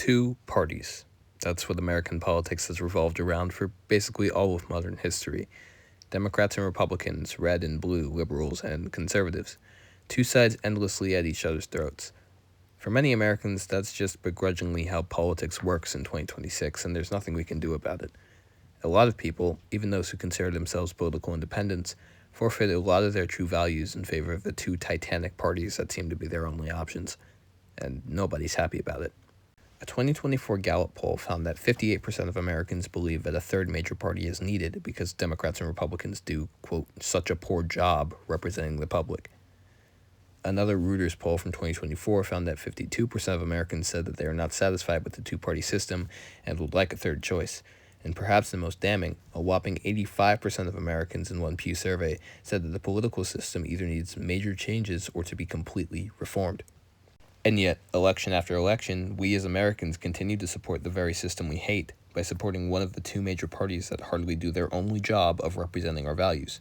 Two parties. That's what American politics has revolved around for basically all of modern history. Democrats and Republicans, red and blue, liberals and conservatives. Two sides endlessly at each other's throats. For many Americans, that's just begrudgingly how politics works in 2026, and there's nothing we can do about it. A lot of people, even those who consider themselves political independents, forfeit a lot of their true values in favor of the two titanic parties that seem to be their only options, and nobody's happy about it. A 2024 Gallup poll found that 58% of Americans believe that a third major party is needed because Democrats and Republicans do, quote, such a poor job representing the public. Another Reuters poll from 2024 found that 52% of Americans said that they are not satisfied with the two-party system and would like a third choice. And perhaps the most damning, a whopping 85% of Americans in one Pew survey said that the political system either needs major changes or to be completely reformed. And yet, election after election, we as Americans continue to support the very system we hate by supporting one of the two major parties that hardly do their only job of representing our values.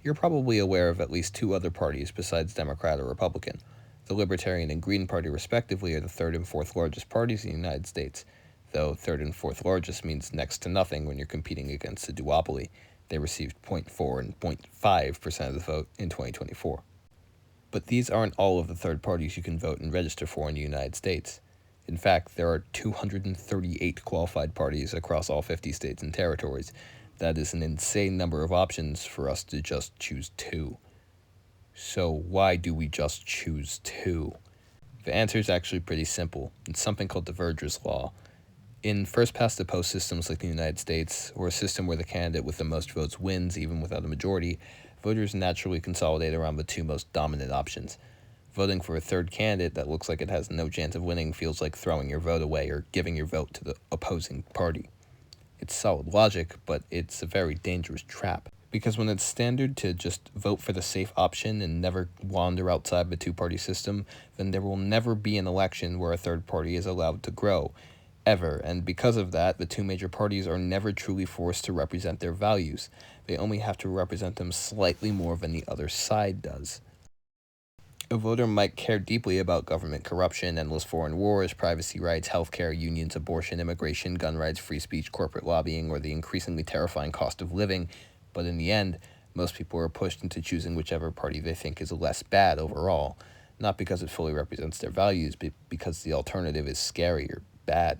You're probably aware of at least two other parties besides Democrat or Republican. The Libertarian and Green Party respectively are the third and fourth largest parties in the United States, though third and fourth largest means next to nothing when you're competing against a duopoly. They received 0.4 and 0.5% of the vote in 2024. But these aren't all of the third parties you can vote and register for in the United States. In fact, there are 238 qualified parties across all 50 states and territories. That is an insane number of options for us to just choose two. So why do we just choose two? The answer is actually pretty simple. It's something called Duverger's law. In first-past-the-post systems like the United States, or a system where the candidate with the most votes wins even without a majority, voters naturally consolidate around the two most dominant options. Voting for a third candidate that looks like it has no chance of winning feels like throwing your vote away or giving your vote to the opposing party. It's solid logic, but it's a very dangerous trap. Because when it's standard to just vote for the safe option and never wander outside the two-party system, then there will never be an election where a third party is allowed to grow, ever. And because of that, the two major parties are never truly forced to represent their values. They only have to represent them slightly more than the other side does. A voter might care deeply about government corruption, endless foreign wars, privacy rights, healthcare, unions, abortion, immigration, gun rights, free speech, corporate lobbying, or the increasingly terrifying cost of living, but in the end, most people are pushed into choosing whichever party they think is less bad overall, not because it fully represents their values, but because the alternative is scary or bad.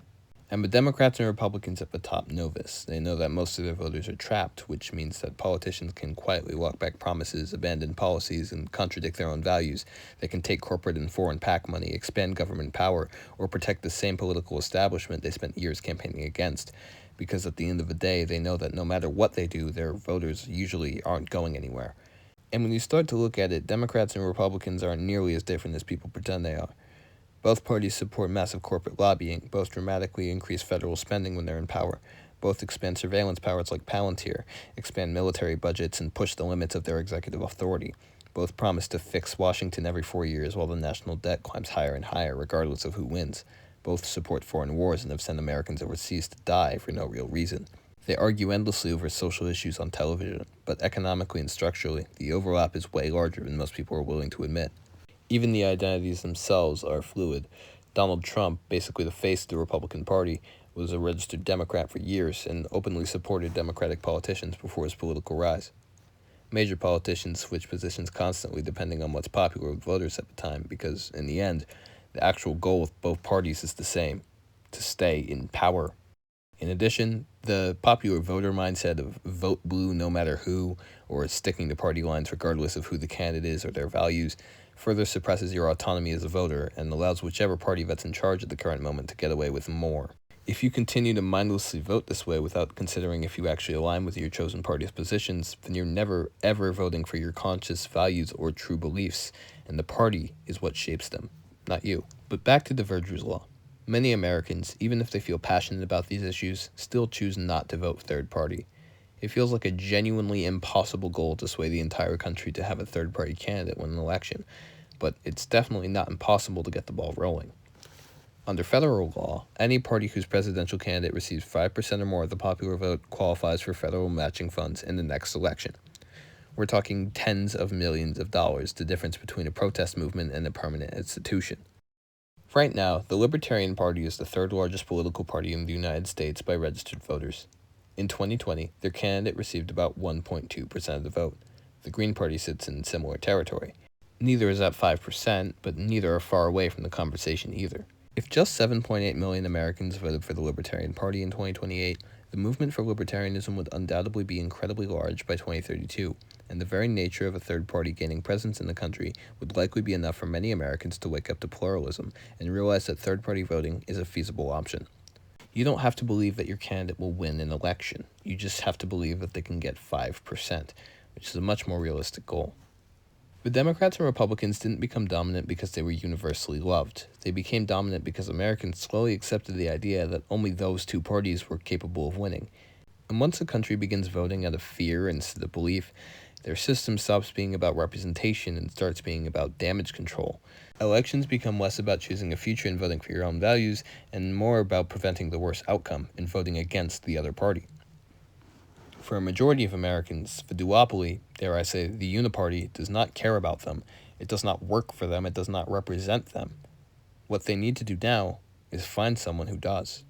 And the Democrats and Republicans at the top know this. They know that most of their voters are trapped, which means that politicians can quietly walk back promises, abandon policies, and contradict their own values. They can take corporate and foreign PAC money, expand government power, or protect the same political establishment they spent years campaigning against. Because at the end of the day, they know that no matter what they do, their voters usually aren't going anywhere. And when you start to look at it, Democrats and Republicans aren't nearly as different as people pretend they are. Both parties support massive corporate lobbying, both dramatically increase federal spending when they're in power, both expand surveillance powers like Palantir, expand military budgets, and push the limits of their executive authority. Both promise to fix Washington every 4 years while the national debt climbs higher and higher regardless of who wins. Both support foreign wars and have sent Americans overseas to die for no real reason. They argue endlessly over social issues on television, but economically and structurally, the overlap is way larger than most people are willing to admit. Even the identities themselves are fluid. Donald Trump, basically the face of the Republican Party, was a registered Democrat for years and openly supported Democratic politicians before his political rise. Major politicians switch positions constantly depending on what's popular with voters at the time because, in the end, the actual goal of both parties is the same: to stay in power. In addition, the popular voter mindset of vote blue no matter who, or sticking to party lines regardless of who the candidate is or their values, further suppresses your autonomy as a voter and allows whichever party that's in charge at the current moment to get away with more. If you continue to mindlessly vote this way without considering if you actually align with your chosen party's positions, then you're never ever voting for your conscious values or true beliefs, and the party is what shapes them, not you. But back to Duverger's law. Many Americans, even if they feel passionate about these issues, still choose not to vote third party. It feels like a genuinely impossible goal to sway the entire country to have a third-party candidate win an election, but it's definitely not impossible to get the ball rolling. Under federal law, any party whose presidential candidate receives 5% or more of the popular vote qualifies for federal matching funds in the next election. We're talking tens of millions of dollars, the difference between a protest movement and a permanent institution. Right now, the Libertarian Party is the third largest political party in the United States by registered voters. In 2020, their candidate received about 1.2% of the vote. The Green Party sits in similar territory. Neither is at 5%, but neither are far away from the conversation either. If just 7.8 million Americans voted for the Libertarian Party in 2028, the movement for libertarianism would undoubtedly be incredibly large by 2032, and the very nature of a third party gaining presence in the country would likely be enough for many Americans to wake up to pluralism and realize that third party voting is a feasible option. You don't have to believe that your candidate will win an election. You just have to believe that they can get 5%, which is a much more realistic goal. The Democrats and Republicans didn't become dominant because they were universally loved. They became dominant because Americans slowly accepted the idea that only those two parties were capable of winning. And once a country begins voting out of fear instead of belief, their system stops being about representation and starts being about damage control. Elections become less about choosing a future and voting for your own values, and more about preventing the worst outcome and voting against the other party. For a majority of Americans, the duopoly, dare I say, the uniparty, does not care about them. It does not work for them. It does not represent them. What they need to do now is find someone who does.